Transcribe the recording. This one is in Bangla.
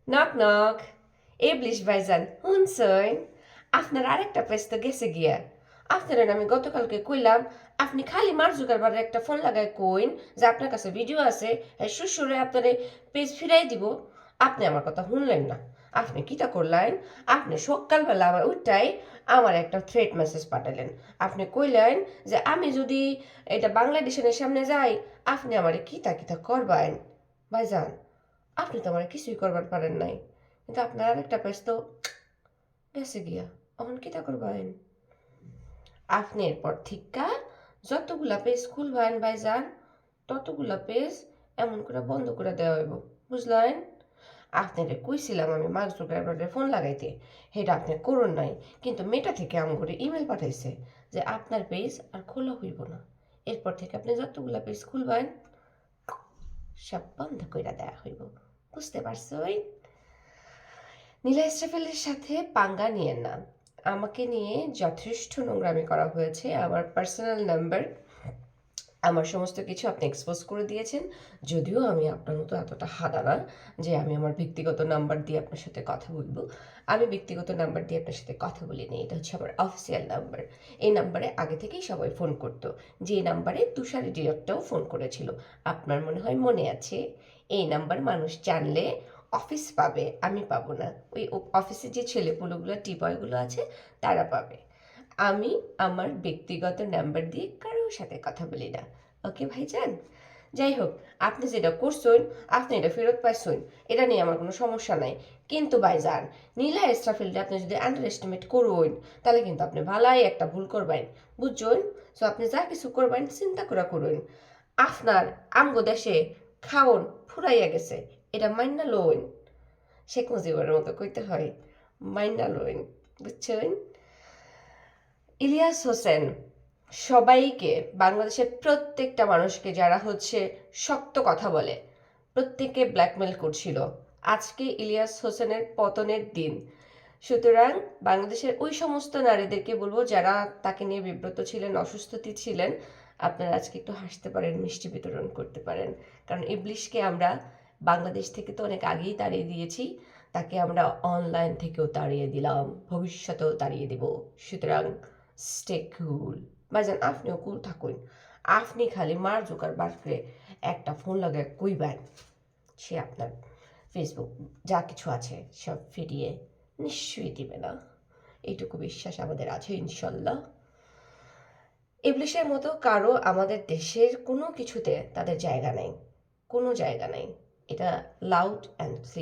Knock knock. ইবলিশ ভাইজান শুনছেন? আপনার আরেকটা পেজ তো গেছে গিয়া। আপনার আমি গতকালকে কইলাম আপনি খালি মার্জুকারবারে একটা ফোন লাগায় কইন যে আপনার কাছে ভিডিও আছে, শ্বশুরে আপনার পেজ ফিরাই দিব। আপনি আমার কথা শুনলেন না। আপনি কিটা করলেন? আপনি সকালবেলা আমার উঠটাই আমার একটা থ্রেট মেসেজ পাঠালেন। আপনি কইলেন যে আমি যদি এটা বাংলাদেশের সামনে যাই আপনি আমারে কিতা কিতা করবেন। ভাইজান, আপনি তো আমার কিছুই করবার পারেন নাই, কিন্তু আপনার আরেকটা পেজ তো গেছে গিয়া। এখন কিতা করবেন? আপনি এরপর থিকা যতগুলা পেজ খুলবেন ভাইজান, ততগুলা পেজ এমন করে বন্ধ করে দেওয়া হইব, বুঝলেন? আপনারে কইছিলাম আমি মার্ক জুকারবার্গের ফোন লাগাইতে, সেটা আপনি করুন নাই। কিন্তু মেটা থেকে করে ইমেল পাঠাইছে যে আপনার পেজ আর খোলা হইব না। এরপর থেকে আপনি যতগুলা পেজ খুলবেন সব বন্ধ করে দেওয়া হইব। বুঝতে পারছই? নীলা ইসরাফিলের সাথে পাঙ্গা নিয়েন না। আমাকে নিয়ে যথেষ্ট নোংরামি করা হয়েছে। আমার পার্সোনাল নাম্বার, আমার সমস্ত কিছু আপনি এক্সপোজ করে দিয়েছেন। যদিও আমি আপনার মতো এতটা হাদা না যে আমি আমার ব্যক্তিগত নাম্বার দিয়ে আপনার সাথে কথা বলবো। আমি ব্যক্তিগত নাম্বার দিয়ে আপনার সাথে কথা বলিনি। এটা হচ্ছে আমার অফিসিয়াল নাম্বার। এই নাম্বারে আগে থেকেই সবাই ফোন করতো। যে নাম্বারে তুষার ডিরেক্টরও ফোন করেছিল। আপনার মনে হয় মনে আছে? এই নাম্বার মানুষ জানলে অফিস পাবে, আমি পাবো না। ওই অফিসে যে ছেলেপুলেগুলো টিপয়গুলো আছে তারা পাবে। আমি আমার ব্যক্তিগত নাম্বার দিয়ে কারোর সাথে কথা বলি না। ওকে ভাইজান? যাই হোক, আপনি যেটা করছেন আপনি এটা ফেরত পাইছেন, এটা নিয়ে আমার কোনো সমস্যা নাই। কিন্তু ভাইজান, নীলা ইসরাফিলকে আপনি যদি আন্ডার এস্টিমেট করুন তাহলে কিন্তু আপনি ভালাই একটা ভুল করবেন, বুঝছেন? সো আপনি যা কিছু করবেন চিন্তা করে করুন। আপনার আমগো দেশে খাওন ফুরাইয়া গেছে, এটা মাইন্না লইন। শেখ মুজিবের মতো কইতে হয়, মাইন্না লইন, বুঝছেন? ইলিয়াস হোসেন সবাইকে, বাংলাদেশের প্রত্যেকটা মানুষকে যারা হচ্ছে শক্ত কথা বলে প্রত্যেককে ব্ল্যাকমেল করছিল। আজকে ইলিয়াস হোসেনের পতনের দিন। সুতরাং বাংলাদেশের ওই সমস্ত নারীদেরকে বলবো যারা তাকে নিয়ে বিব্রত ছিলেন, অসুস্থতি ছিলেন, আপনারা আজকে একটু হাসতে পারেন, মিষ্টি বিতরণ করতে পারেন। কারণ ইবলিশকে আমরা বাংলাদেশ থেকে তো অনেক আগেই তাড়িয়ে দিয়েছি, তাকে আমরা অনলাইন থেকেও তাড়িয়ে দিলাম, ভবিষ্যতেও তাড়িয়ে দেব। সুতরাং স্টে কুল। ভাইজান, আপনিও কুল থাকুন। আপনি খালি মার জুকারবার্গকে একটা ফোন লাগায় কইবেন সে আপনার ফেসবুক যা কিছু আছে সব ফিরিয়ে নিশ্চয়ই দিবে না। এইটুকু বিশ্বাস আমাদের আছে ইনশাল্লাহ। ইবলিশের মতো কারো আমাদের দেশের কোনো কিছুতে তাদের জায়গা নেই, কোনো জায়গা নেই। এটা লাউড অ্যান্ড